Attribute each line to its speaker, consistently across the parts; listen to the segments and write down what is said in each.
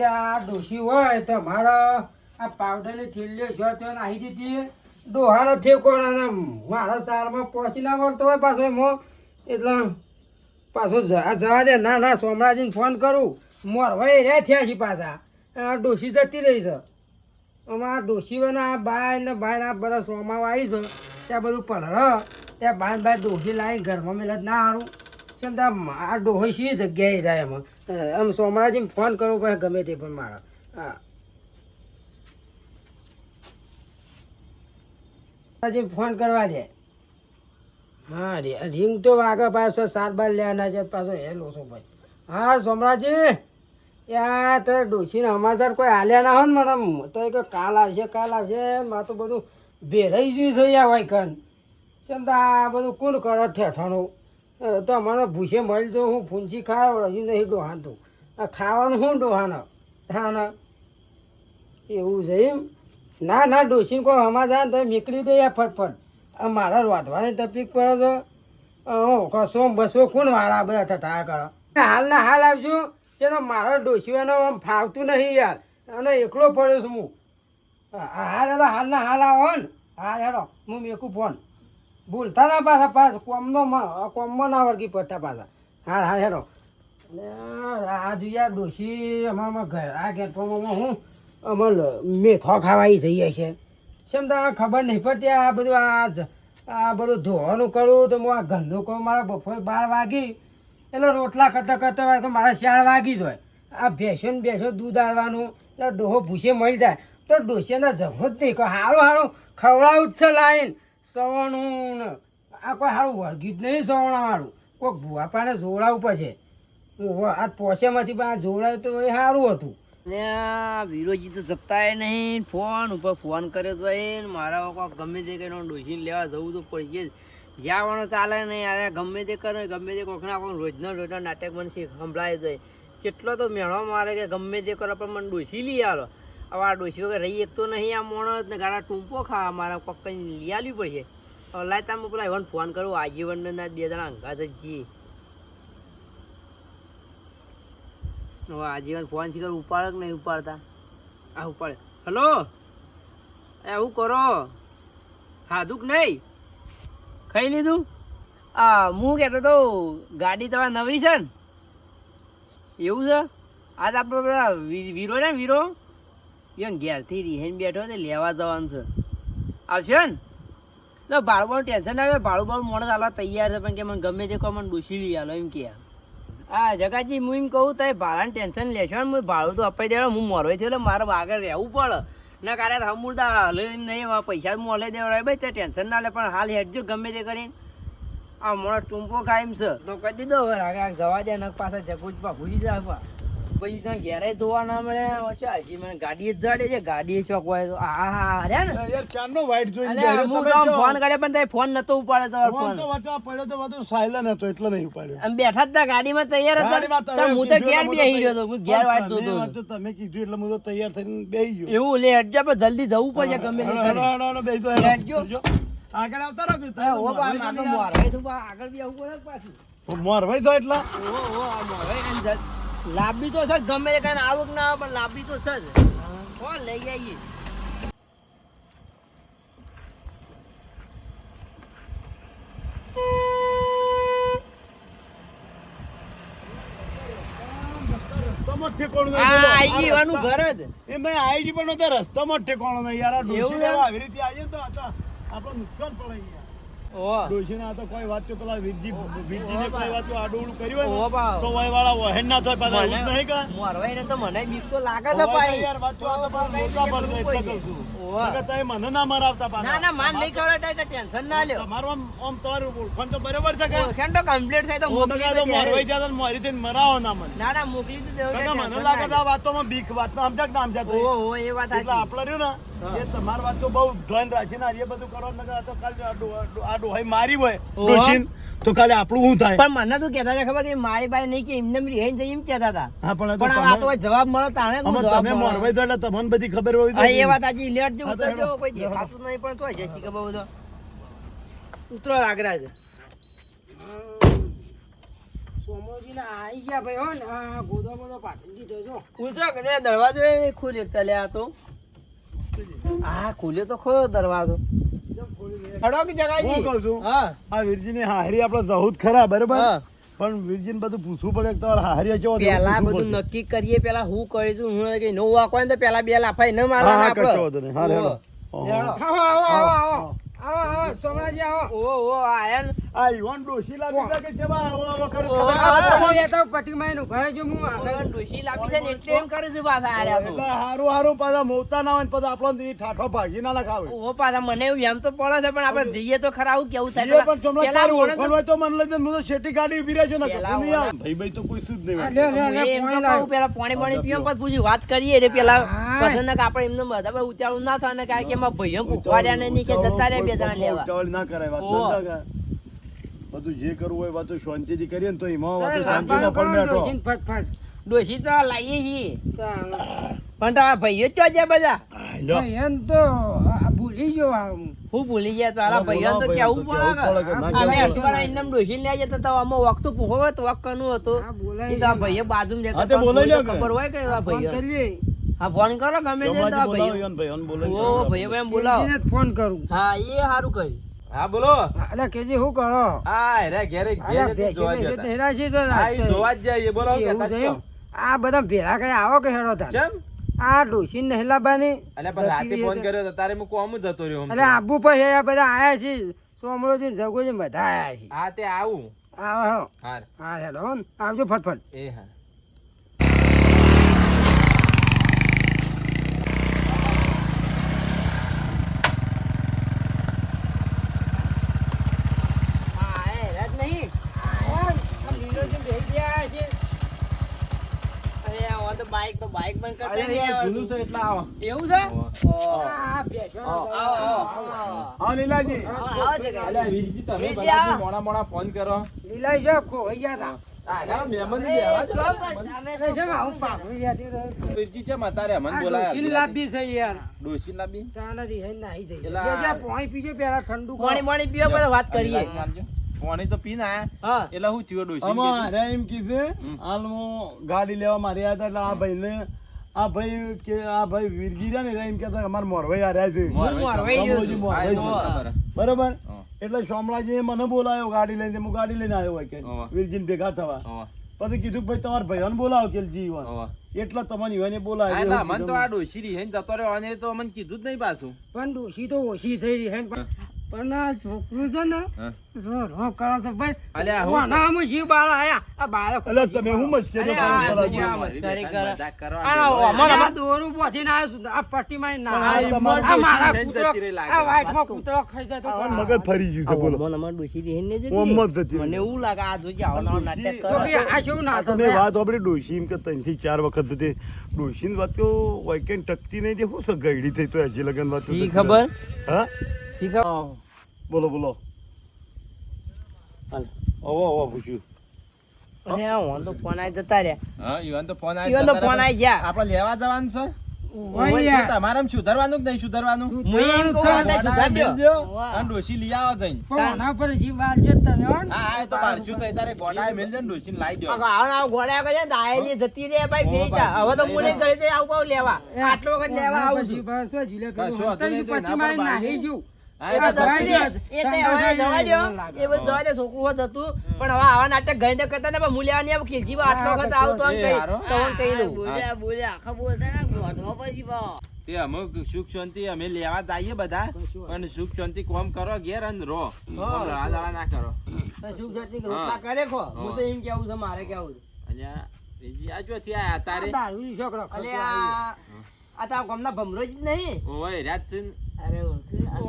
Speaker 1: આ ડોશી હોય તો મારા આ પાવડરની થેલીઓ જો તો નાહી દીધી ડોહાનો ઠેકોણા મારા સારમાં પહોંચી ના વળતો હોય પાછો એમાં એટલે પાછો જવા દે. ના ના સોમરાજીને ફોન કરું મોરવાઈ રે થયા છે પાછા આ ડોશી જતી રહી છે. અમારા ડોશીઓના આ બાય ને બાય આ બધા સોમાવા આવી છે ત્યાં બધું પલળ ત્યાં બાય ડોશી લાવીને ઘરમાં મેળ ના સારું કેમ આ ડોહી શી જગ્યાએ જાય એમાં આમ સોમરાજીને ફોન કરવો પડે ગમે તે પણ મારા. હા ફોન કરવા દે. હા રીંગ તો વાગે પાછો 7-12 લેવાના છે પાછો હેલો છો ભાઈ. હા સોમરાજી યાર તો ડોશીને સમાચાર કોઈ હાલ્યા ના હોય ને મને તો કે કાલ આવશે મારે તો બધું ભેરાઈ ગયું છે યાર હોય કન કેમ તો આ બધું કોણ કરો ઠેઠાણું તો મને ભૂસે મળી તો હું ફૂંચી ખાવ રહ્યું નહીં ડોહાતું આ ખાવાનું શું ડોહાનો હા ના એવું છે એમ. ના ના ડોશીને કોઈ સમાચાર તો નીકળી દે યાર ફટફટ આ મારા વાંધવાની તકલીફ પડે છે કશો બસો કોણ વાળા બધા થતા કરો હાલના હાલ આવજો ચલો મારા ડોશીઓને આમ ફાવતું નહીં યાર અને એકલો પડ્યો છું હું. હાલ હેડો હાલના હાલ આવો ને હા હેડો હું મેકું ફોન ભૂલતા ના પાછા કોમમાં ના વળગી પડતા પાછા. હા હેડો આ યાર ડોશી અમારામાં ઘર આ ગેટમાં હું અમારે મેથો ખાવાઈ જઈએ છે કેમ તો ખબર નહીં પડતી આ બધું આ બધું ધોવાનું કરું તો હું આ ગંદુ કરું મારા બપોરે 12 વાગી એટલે રોટલા કરતા હોય તો મારા 4 વાગી જ હોય. આ ભેંસો દૂધ આવવાનું એટલે ડોહો ભૂસે મળી જાય તો ડોસીને જમવું જ નહીં સારું ખવડાવું જ છે લાઈન સવાણું આ કોઈ સારું વળગી જ નહીં સવાણાવાળું કોઈક ભૂવા પાને જોડાવું પડશે. આ પોસેમાંથી પણ આ જોડાયું તો એ સારું હતું.
Speaker 2: ને વિરોજી તો જપતાય નહીં ફોન ઉપર ફોન કર્યો તો મારા કોક ગમે તે કરીને ડોસીને લેવા જવું તો પડશે જ. જ્યાં ચાલે નહીં અરે ગમે તે કરે ગમે તે કોકના કોક રોજનો નાટક મને સંભળાય જાય કેટલો તો મેળો મારે કે ગમે તે કરો પણ મને ડોસી લઈ આલો. હવે આ ડોસી વગર રહી એક તો નહીં આ માણસ ને ગાડા ટૂંપો ખાવા મારા કોક કંઈ લઈ આવવી પડશે. હવે લાય તમે પેલા એવન ફોન કરું આજીવનના 2 જણા અંગાત જ જઈએ. હવે આજીવન ફોન શીખર ઉપાડે કે નહીં ઉપાડતા આ ઉપાડે. હલો એવું કરો ખાધું કે નહીં ખાઈ લીધું? હું કહેતો તો ગાડી તમારે નવી છે ને એવું છે? આજ આપણે પેલા વીરો ને વીરો એમ ઘેરથી રીહેન બેઠો તે લેવા જવાનું છે આવશે ને તો ભાડું ટેન્શન ના કરે ભાડું મોડે ચાલવા તૈયાર છે પણ કે મને ગમે તે કહો મને ડૂસી લઈ આલો એમ કે. હા જગાજી હું એમ કહું તો ભાડાનું ટેન્શન લેશો ને ભાડું તો અપાઈ દેવા હું મોરવાઈ થયો એટલે મારે આગળ રહેવું પડે ના કારણ હમુરદા લઈને નહીં પૈસા મોલે દેવડાય ભાઈ તો ટેન્શન ના લે પણ હાલ હેડજો ગમે તે કરીને આ મોણસ ટૂંપો ખાય એમ છે તો કહી દીધો હવે આગળ જવા દે ને પાછા જગુજપા ભૂલી જાય પછી ત્યાં ઘેરે જોવા ના મળે હજી મને ગાડી જ જાડે છે ગાડી ચોક હોય તો હા રે ને
Speaker 3: યાર ચારનો વાઈટ જોઈને
Speaker 2: હું તો ફોન કર્યો પણ તે ફોન નતો ઉપાડે તમારો ફોન
Speaker 3: તો વાતો પડ્યો તો વાતો સાયલન્ટ હતો એટલે નહીં ઉપાડ્યો.
Speaker 2: આમ બેઠા હતા ગાડીમાં તૈયાર હતા હું તો ઘેર બેસી ગયો હતો હું ઘેર વાટ જોતો હતો.
Speaker 3: તમે કીધું એટલે હું તો તૈયાર થઈને બેસી ગયો.
Speaker 2: એવું લે હજુ આપણે જલ્દી જવું પડશે ગમે તે
Speaker 3: બેસજો આગળ આવતા રહો
Speaker 2: ઓ બા મા તો મોરવાઈ તું આગળ બી આવું પડે પાછું
Speaker 3: મોરવાઈ તો એટલે
Speaker 2: ઓ આ મોરવાઈ લાંબી તો છે ગમે તે કઈ આવું ના આવે પણ લાંબી તો છે જ કોણ લઈ આવીએ.
Speaker 3: ઠેકોણું
Speaker 2: ઘર જ
Speaker 3: એમાં આઈ પણ રસ્તામાં ઠેકોણો નહીં યાર. ડોસી લેવા આવી રીતે આવીએ તો આપણે નુકસાન પડે યાર. ડોસી ના તો કોઈ વાત પેલા વીરજીને કોઈ વાત આડું કર્યું હોય તો વય વાળા વહેન ના થાય પાછા એવું નહીં કે
Speaker 2: મોરવાઈ ને તો મને બીક તો લાગે છે ભાઈ
Speaker 3: યાર વાત તો મોટા પડે એટલે કહું છું કે તમે મને ના મરાવતા પાછા.
Speaker 2: ના ના માન નહીં કરે તો ટેન્શન ના લ્યો.
Speaker 3: તમારું આમ તમારું ઓળખાણ તો બરાબર છે કે
Speaker 2: ઓળખાણ તો કમ્પ્લીટ થાય તો મોકલી
Speaker 3: તો મોરવાઈ જાય મોરી થઈને મરાવો ના મને.
Speaker 2: ના ના મોકલી તો દેવું.
Speaker 3: મને લાગે આ વાતોમાં બીક વાત ના સમજાક ના સમજાતા.
Speaker 2: ઓહો એ વાત
Speaker 3: એટલે આપણે રહ્યું ને એ તમારી વાત તો બહુ ધ્યાન રાખીને એ બધું કરો ને તો કાલે આ ડોહાઈ મારી હોય ડોસીન તો કાલે આપણું શું થાય.
Speaker 2: પણ મને તો કહેતા હતા ખબર કે મારી બાઈ નહીં કે એમને રીહાઈ જઈ એમ કહેતા હતા.
Speaker 3: હા
Speaker 2: પણ આ તો જવાબ મળે તાણે
Speaker 3: તમે મોરવાઈ તો એટલે તમને બધી ખબર હોય.
Speaker 2: એ વાત આજે લેટ જો ઉતરજો કોઈ દેખાતું નહીં પણ તો જઈ ખબર બધો ઉતરો આગળ
Speaker 1: સોમોજી આઈ ગયા ભાઈ હો ને આ ગોદો બોદો પાછી દીધો છો
Speaker 2: પૂછો કે દરવાજો એ ખોલ્યો ચાલ્યા તો હા ખોલ્યો તો ખોયો દરવાજો હડો કે
Speaker 3: હું
Speaker 2: જગાજી
Speaker 3: કહું છું
Speaker 2: હા
Speaker 3: આ વીરજીને હાહરી આપણે જવું જ ખરા બરાબર
Speaker 2: હા.
Speaker 3: પણ વીરજીને બધું પૂછવું પડે કે તમારે હાહરી કેવો છે,
Speaker 2: પેલા
Speaker 3: પૂછવું
Speaker 2: બધું
Speaker 3: પડશે.
Speaker 2: નક્કી કરીએ પેલા હું કરીશું હું કે નો વાકો ને તો પેલા બે લાફાઈ ન
Speaker 3: હા
Speaker 2: મારવાના
Speaker 3: હા
Speaker 2: આપણે
Speaker 3: કશો વાંધો નહીં. હા રેડો.
Speaker 2: ઓહો.
Speaker 3: ઓહો.
Speaker 1: આવો આવો આવો આવો આવો આવો સોમરાજી આવો
Speaker 2: ઓ આયા ને
Speaker 3: આ યુવાન ડોશી લાગી છે કે કેવા આવો આવો કરે
Speaker 2: ઓહો.
Speaker 3: ખબર ના પડે.
Speaker 1: આવો તો પટીમાં એનું ઘરે જો હું આગળ
Speaker 2: ડોશી લાગી છે ને એટલે એમ કરે છે પાછા આર્યા તો
Speaker 3: એટલે હારું હારું પાછા મોતા ના હોય ને પાછા આપણને ઈ ઠાઠો ભાગી ના નાખાવે.
Speaker 2: ઓહો પાછા મને એવું એમ તો પડે છે પણ આપણે જઈએ તો ખરા આવું કેવું
Speaker 3: એ
Speaker 2: થાય
Speaker 3: પણ તમને
Speaker 2: પેલા
Speaker 3: તારું
Speaker 2: મોણસ
Speaker 3: ઓળખાણ હોય તો મને લઈ જાય. હું તો શેઠી ગાડી ઉભી રહ્યો છું ને
Speaker 2: પેલા
Speaker 3: હું નહીં આવું. ભાઈ ભાઈ તો કોઈ શું જ નહીં હોય.
Speaker 1: લે લે લે
Speaker 2: એમ તો
Speaker 1: પોણી
Speaker 2: કહું
Speaker 1: લાવ
Speaker 2: પેલા પાણી પીવા પછી પૂછી વાત કરીએ એટલે પેલા
Speaker 1: હા.
Speaker 2: પછી ના કે આપણે એમને બધા ઉચાળું ના થાય ને કારણ કે એમાં ભાઈઓ પૂછવાડ્યા ને નહીં કે જતા રહ્યા બે જણા લેવા
Speaker 3: ઉતાવળ ના કરાય, વાત
Speaker 2: ઓહો.
Speaker 3: ના કરાય. બધું જે કરવું હોય વાતો શાંતિથી કરીએ ને તો એમાં વાતો
Speaker 1: તારે
Speaker 3: શાંતિમાં પણ બેઠો.
Speaker 1: ડોશીને ફટફટ
Speaker 2: ડોશી તો લાવીએ છીએ
Speaker 1: તારે.
Speaker 2: પણ તારા ભાઈઓ જ ચોજ્યા બધા
Speaker 3: લ્યો.
Speaker 1: ભાઈ એમ તો આ ભૂલી ગયો આ હું.
Speaker 2: હું ભૂલી ગયા તારા ભાઈઓ તો કેવું પડે
Speaker 3: કે ના
Speaker 2: અમે
Speaker 3: કેવું
Speaker 2: અસવાડા એમને ડોશી લઈ જતા તો આમાં વખત પૂછો હોય તો વખ કનું હતું
Speaker 1: આ બોલાય
Speaker 2: એ તો આ ભાઈઓ બાજુમાં
Speaker 3: હા,
Speaker 2: જતા
Speaker 3: તે બોલાઈ લ્યો કે.
Speaker 2: ખબર હોય કે આ
Speaker 1: ફોન
Speaker 2: ભાઈઓ
Speaker 1: કરીએ
Speaker 2: હા ફોન કરો ગમે તે તો આ
Speaker 3: હમણાંથી બોલાવો,
Speaker 2: ભાઈઓ
Speaker 3: ઈવન ભાઈ, ઈવન બોલાવી
Speaker 2: ઓ ભાઈઓ એમ બોલાવો
Speaker 1: કેજીને જ ફોન કરું
Speaker 2: હા એ સારું કર્યું
Speaker 4: હા બોલો
Speaker 1: અરે કેજી શું કરો
Speaker 4: હા હેરા ઘેરે
Speaker 1: અલા,
Speaker 4: ઘેરે જોવા
Speaker 1: ભેંસી
Speaker 4: જતા
Speaker 1: હેરા છે તો
Speaker 4: હા ઈ
Speaker 1: રાખતો.
Speaker 4: જોવા જ જાય બોલો
Speaker 1: એવું
Speaker 4: કેતા
Speaker 1: છે
Speaker 4: છો
Speaker 1: એમ? આ બધા ભેળા કઈ આવો કે હેડો તાર
Speaker 4: કેમ
Speaker 1: આ ડોશી નહેલાબાની
Speaker 4: અલ્યા પણ રાતે ફોન કર્યો તો તારે હું કોમ જ જતો રહ્યો
Speaker 1: અરે આબુ પર હે બધા આયા છે સોમળોજી જગોજી બધા આયા છે
Speaker 4: હા તે આવું
Speaker 1: આવો
Speaker 4: હાર
Speaker 1: હા હેડો હો ને. આવજો ફટફટ
Speaker 4: એ હા
Speaker 2: હા હેરા જ નહીં અરે આ તો બાઈક બંધ કરતા
Speaker 4: અલ્યા
Speaker 2: નહીં
Speaker 4: એ
Speaker 2: આવડતું.
Speaker 4: જૂનું છે એટલે આવો
Speaker 2: એવું છે
Speaker 1: આ ભેંસો.
Speaker 3: હા લીલાજી
Speaker 4: અલ્યા વીરજી તમે
Speaker 2: વીરજી
Speaker 4: બધા
Speaker 2: આવો.
Speaker 4: મોડા મોડા ફોન કરો
Speaker 1: લીલાઈ છે ખોવાઈ ગયા તા.
Speaker 4: આ ના મહેમાન ની બેહવા દો.
Speaker 1: તો છે ને આવું પાકવી જતી રહે.
Speaker 4: વીરજી છે મતારે મન
Speaker 1: આ
Speaker 4: બોલાયા
Speaker 1: ડોશીને લાંબી છે યાર
Speaker 4: ડોશી લાબી
Speaker 1: તાનાથી હે નાહી જઈ
Speaker 4: એલા.
Speaker 1: બે જા પાણી પીજે પેલા ઠંડુ કરો.
Speaker 2: પાણી પીવા બધા વાત કરીએ
Speaker 4: પાણી તો પીને આયા
Speaker 2: હા
Speaker 4: એટલે હું ચિયો ડોશી
Speaker 3: અમારે એમ કીધું હાલ હું ગાડી લેવા મારી આવ્યા હતા એટલે આ ભાઈને આ ભાઈ કે આ ભાઈ વીરગી રહ્યા ને એમ કહેતા કે અમારે મોરવાઈ હાર્યા છે
Speaker 2: મોરવાઈ ગયો છું.
Speaker 3: મોરવાઈ
Speaker 4: હા, એ તો મને ખબર.
Speaker 3: બરાબર
Speaker 4: હા.
Speaker 3: એટલે શામળાજીએ મને બોલાયો ગાડી લઈને હું ગાડી લઈને આવ્યો હોય કે
Speaker 4: હા.
Speaker 3: વીરજીને ભેગા થવા
Speaker 4: હોવે,
Speaker 3: પછી કીધું કે ભાઈ તમારા ભાઈઓને બોલાવો કે જીવન
Speaker 4: હોવે.
Speaker 3: એટલે તમને ઈવાને
Speaker 4: હા,
Speaker 3: બોલાવ્યો
Speaker 4: એટલે
Speaker 3: એવું
Speaker 4: મન તો
Speaker 3: કીધું.
Speaker 4: આ ડોશી રહી હે ને જતો રહ્યો અને તો મને કીધું જ નહીં પાછું
Speaker 1: પણ ડોશી તો ઓછી થઈ રહી હે ને. પણ આ છોકરું છે ને
Speaker 4: હા.
Speaker 1: રો રો કરે છે ભાઈ
Speaker 4: અલ્યા, હું-
Speaker 1: વાનામાં જીવ બાળ આયા આ બાળક
Speaker 3: એટલે તમે હું મસ્કે
Speaker 2: અરે,
Speaker 3: કામ
Speaker 2: આ
Speaker 3: કરો છો?
Speaker 2: દુનિયા
Speaker 4: મારી
Speaker 2: મસ્કરી
Speaker 4: બેટાને
Speaker 2: કરે.
Speaker 4: મજાક કરવા
Speaker 2: આ
Speaker 4: બેઠો.
Speaker 2: અમારા-
Speaker 1: આ દોરું બોધીને આવ્યો છું આ પટ્ટીમાં ના
Speaker 3: પણ આ
Speaker 1: આવ્યો.
Speaker 3: તમારે
Speaker 1: આ મારા
Speaker 4: ડોશી
Speaker 1: કૂતરો
Speaker 4: જતી રહી લાગે.
Speaker 1: આ વાઈટમાં કૂતરો ખાઈ જાય તો
Speaker 3: આ મગજ ફરી ગયું છે બોલો
Speaker 2: મને ડોશી રહી ને જતી
Speaker 3: ઓમ
Speaker 2: રહી.
Speaker 3: જ જતી રહી.
Speaker 2: મને એવું લાગે આ જોજે આવો નવો નાટક
Speaker 1: તો
Speaker 2: કરે.
Speaker 1: બી આ શું ના
Speaker 3: આ તો મેં વાત સાંભળી ડોશી એમ કે 3 થી 4 વખત હતી ડોશીની વાત તો વાયકેન ટકતી નહીં તે શું છે ગઈડી થઈ તો હજી લગન વાત તો
Speaker 2: શી
Speaker 3: થતી
Speaker 2: ખબર?
Speaker 3: નથી. હા
Speaker 2: શી ખબર?
Speaker 3: હા. બોલો બોલો
Speaker 2: હાલ.
Speaker 3: ઓવો પૂછ્યું
Speaker 2: અરે આ વાં તો ફોન આવી જતા રહ્યા.
Speaker 4: હા, ઈવન તો ફોન
Speaker 2: ઈવન તો ફોન આવી ગયા.
Speaker 4: આપણે લેવા જવાનું છે
Speaker 1: હોય યાર.
Speaker 4: તમારે આમ સુધારવાનું કે નહીં સુધારવાનું
Speaker 2: હું એમ કહું હતા, સુધાર દ્યો.
Speaker 4: મેલજો અને ડોશી લઈ આવો જઈને
Speaker 1: પણ આના પર જીવ બાળ છે તમે હો ને.
Speaker 4: હા હા, એ તો બારશું થઈ તારે ગોડાએ મેલજો ને ડોશીને લાવી દો
Speaker 2: આવો આવો ઘોડા કરે ને તો આયેલી જતી રહે ભાઈ ફેરી જા. હવે તો મુને ઘરે જઈ આવું કહું લેવા. આટલો વખત લેવા આવું છું.
Speaker 1: જીવ બાળ છે, જીલેબી
Speaker 4: કશો હતો નહીં તો એના પર
Speaker 1: પટ્ટીમાં
Speaker 4: બાળી.
Speaker 1: નાહી ગયું.
Speaker 4: હા,
Speaker 2: એ
Speaker 4: એ તો
Speaker 2: તો
Speaker 4: જતી
Speaker 2: જતી
Speaker 4: રહી.
Speaker 2: રહે. એ તો હવે જવા દ્યો. એ બધું જવા દે, છોકરું હોત હતું. પણ હવે આવા નાટક ઘણી તો કરતા ને પણ મું લેવા નહીં આવું. ખીલજી બા આટલો વખત આવું તો આમ
Speaker 4: એ
Speaker 2: કહી-
Speaker 4: હારો.
Speaker 2: તો આમ કહી દઉં.
Speaker 4: તે અમુક સુખ શાંતિ અમે લેવા જઈએ બધા પણ સુખ શાંતિ કોમ કરો ઘેર અને રહો રાડા ના કરો
Speaker 2: તો શું જાતની રોટલા કરે ખો? હું તો એમ કેવું છે, મારે કેવું છે.
Speaker 4: અહીંયા બીજી આ જો ત્યાં આયા તારે
Speaker 1: આ દારૂની છોકરો
Speaker 2: અલે આ તો આ ગામના ભમરો જ નહીં.
Speaker 4: ઓય રાત છે ને.
Speaker 2: અરે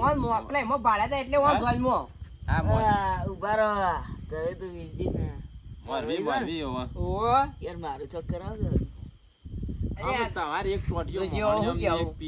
Speaker 2: ઓન મોકલે એમાં ભાડ્યા હતા એટલે ઓન ધોલમો.
Speaker 4: હા
Speaker 2: ઉભા રહો. તમે તો વીરજી ને.
Speaker 4: મોરબી ઓવા
Speaker 2: ઓ યાર મારું ચોક કરાવજો.
Speaker 4: હા, તમારે એક ટોટિયો
Speaker 2: તો જેવો હું
Speaker 4: મોહણિયો
Speaker 2: કેવું?
Speaker 4: એક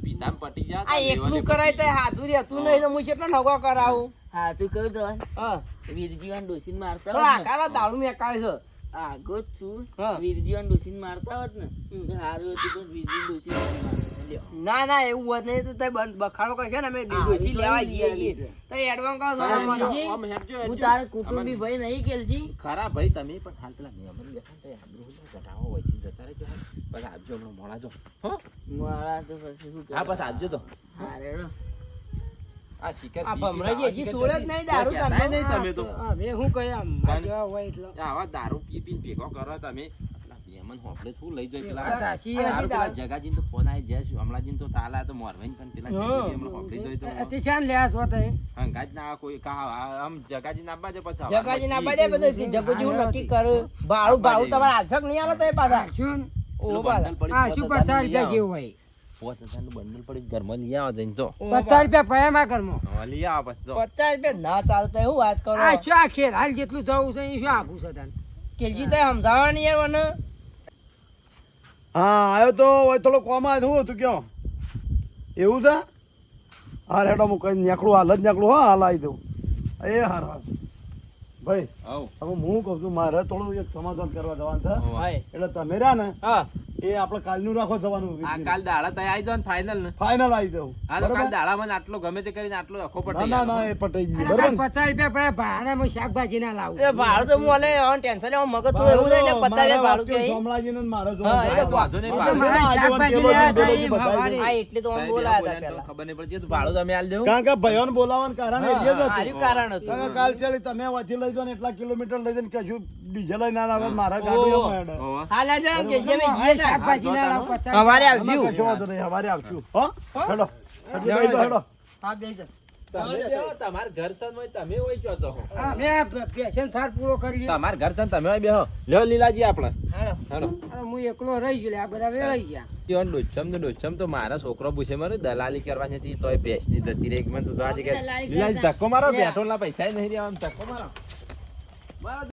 Speaker 4: પીધામ પટી ગયા
Speaker 2: આ એકલું કરાય તો હાથું રહેતું નહીં તો હું કેટલો નગો કરાવું.
Speaker 5: હા તું કહું તો
Speaker 2: હા
Speaker 5: વીરજીવાન ડોસીને મારતા
Speaker 2: થોડા
Speaker 5: હોત ને
Speaker 2: આકારા દારૂ મેકાય છે.
Speaker 5: આગો જ છું
Speaker 2: હા.
Speaker 5: વીરજીવાન ડોસીને મારતા હોત ને તો હારું હતું પણ વીરજી ડોસીને મારતા.
Speaker 2: ના ના એવું હોત નહીં તો તઈ બખાડો કરશે ને અમે ડોશી લેવા જઈએ તઈ એડવાન્સ કહો છો
Speaker 4: આમ હેડજો,
Speaker 5: હું
Speaker 4: હેડજો.
Speaker 5: તારે કુટુંબી ભાઈ નહીં કેલજી
Speaker 4: ખરા ભાઈ તમે પણ હાલ પેલા નિયમન બેઠા ને આબરૂ હું ઘટાવો હોય છે જતા રહેજો બસ આપજો હમણાં મોડા જો હો
Speaker 5: મારા તો પછી શું
Speaker 4: હા બસ આપજો તો
Speaker 5: હા રેડો
Speaker 4: આ શિકાર
Speaker 2: આ ભમરાજી હજી સોળે જ નહીં દારૂ
Speaker 4: કહેતા નહીં તમે તો
Speaker 1: અમે શું કહીએ આમ જેવા હોય એટલે
Speaker 4: આવા દારૂ પી પીને ભેગો કરો તમે પેલા નિયમન હોપડે શું લઈ જાય પેલા
Speaker 1: વાત સાચી છે.
Speaker 4: દારૂ પેલા જગાજીને તો ફોન આવી જાય છે હમણાં તો તાલા તો મોરવાઈને પણ પેલા હમણાં હોપડી જોઈ તો
Speaker 1: તે શાન લ્યા છો તે
Speaker 4: હંગાજ ના કોઈ આમ જગાજી ના બાજુ પછી
Speaker 2: જગાજી ના બધે બધું જગુજી હું નક્કી કરું ભાડું તમારે આછક નહીં આલો તો પાછા
Speaker 1: શું
Speaker 2: ઓ પાછા
Speaker 1: આ શું 50 રૂપિયા જેવું હોય
Speaker 4: 5000 નું બંડલ પડી ઘરમાં લઈ આવો જઈને તો
Speaker 1: 50 રૂપિયા પડ્યા માં ઘરમાં
Speaker 4: હવે લઈ આવો પછી તો
Speaker 2: 50 રૂપિયા ના ચાલતા હું વાત કરો
Speaker 1: આ શું આ ખેર હાલ જેટલું જવું છે એ શું આપું છે તને
Speaker 2: કેલજી તો સમજાવવાની યાર મને
Speaker 3: હા આવ્યો તો હોય થોડો કોમાં શું હતું કયો એવું છે હા રેડો હું કઈ નીકળું હાલ જ નીકળું હા હાલ આવી દઉં એ હાર હાર ભાઈ
Speaker 4: આવ
Speaker 3: હવે હું કહું છું મારે થોડું એક સમાધાન કરવા જવાનું છે
Speaker 2: હાય
Speaker 3: એટલે તમે રહ્યા ને
Speaker 2: હા
Speaker 3: એ આપણે કાલનું રાખો જવાનું
Speaker 4: આ કાલ દાડા તય આવી જાવ ને ફાઇનલ ને
Speaker 3: ફાઇનલ આવી દઉં
Speaker 4: આ તો કાલ દાડા મને આટલો ગમે તે કરીને આટલો આખો
Speaker 3: ના
Speaker 4: પટી
Speaker 3: ના ના એ પટાઈ ગયું
Speaker 1: અને
Speaker 3: બરાબર ને?
Speaker 1: 50 રૂપિયા પડ્યા ભાડા હું શાકભાજી ના લાવું
Speaker 2: એ ભાડું તો હું અને ટેન્શન હું મગજ થોડું એવું થાય એટલે 50 રૂપિયા ભાડું કે
Speaker 3: સોમલાજીને ને મારે
Speaker 2: હા, એ તો
Speaker 4: વાંધો નહીં,
Speaker 1: એટલે
Speaker 4: ભાડું.
Speaker 1: મારે શાકભાજી લેવા હતા એ
Speaker 3: બધાય
Speaker 1: હવારે.
Speaker 2: હા એટલે તો હું
Speaker 4: તારે
Speaker 2: બોલાયા
Speaker 4: પેલા
Speaker 2: હતા
Speaker 4: બોલ્યા ને તો
Speaker 2: પહેલા
Speaker 4: ખબર નહીં પડતી તો ભાડું તમે આલ દેવું
Speaker 3: કારણ કે ભાઈઓને બોલાવવાનું કારણ એ જ હતું
Speaker 2: આર્યું કારણ હતું
Speaker 3: કારણ કે કાલ ચાલી તમે વાંચી લઈ જાઓ ને એટલા કિલોમીટર લઈ જઈને કશું ડીઝલ લઈ ના લાવે મારા ગાડી એમાં હેડે.
Speaker 4: હોવે.
Speaker 2: હાલ આ જાણ કે જે મેં
Speaker 1: હવે
Speaker 2: જે
Speaker 1: શાકભાજી ના લાવું 50
Speaker 2: અમારે
Speaker 3: આમાં
Speaker 2: આવજો
Speaker 3: કશો વાંધો નહીં, હવારે આવશું હો હેડો એટલે બેસી જાઓ, હેડો
Speaker 2: હા બેસજો
Speaker 4: તમે બેહો, તમાર ઘર છે ને તમે હોય છો તો
Speaker 1: હા, મેં આ પેશન સાર પૂરો કરી
Speaker 4: તમાર ઘર છે ને તમે હોય બેહો લ્યો લીલાજી આપણે
Speaker 2: હાલો
Speaker 4: હાલો
Speaker 1: હું એકલો રહી ગયો લે, આ બધા વેળાઈ ગયા
Speaker 4: ત્યોન ડોચમ તો મારા છોકરો પૂછે મને દલાલી કરવાની હતી તોય ભેંસની જતી રહી મને તો જોવાથી કે લીલાજી ધક્કો મારો પેટ્રોલ ના પૈસા નહીં રહ્યા ધક્કો મારો મારો